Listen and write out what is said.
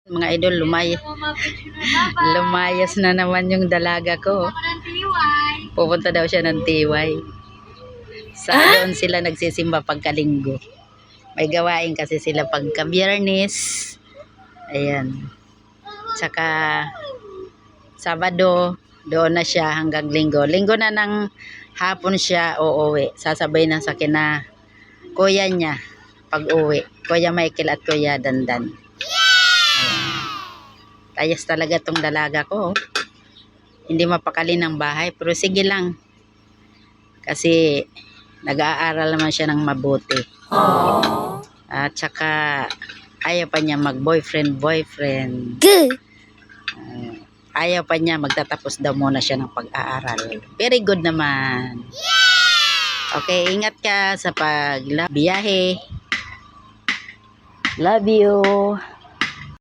Mga idol, lumayas na naman yung dalaga ko. Pupunta daw siya ng Tiway. Doon sila nagsisimba pagkalinggo. May gawain kasi sila pagka Biyernes. Ayan. Tsaka Sabado, doon na siya hanggang Linggo. Linggo na ng hapon siya uuwi. Sasabay na sa kina kuya niya pag-uwi. Kuya Michael at Kuya Dandan. Tayas talaga tong dalaga ko. Hindi mapakali ng bahay. Pero sige lang. Kasi nag-aaral naman siya ng mabuti. At saka ayaw pa niya mag-boyfriend. Ayaw pa niya, magtatapos daw muna siya ng pag-aaral. Very good naman. Okay, ingat ka sa pagbiyahe. Love you.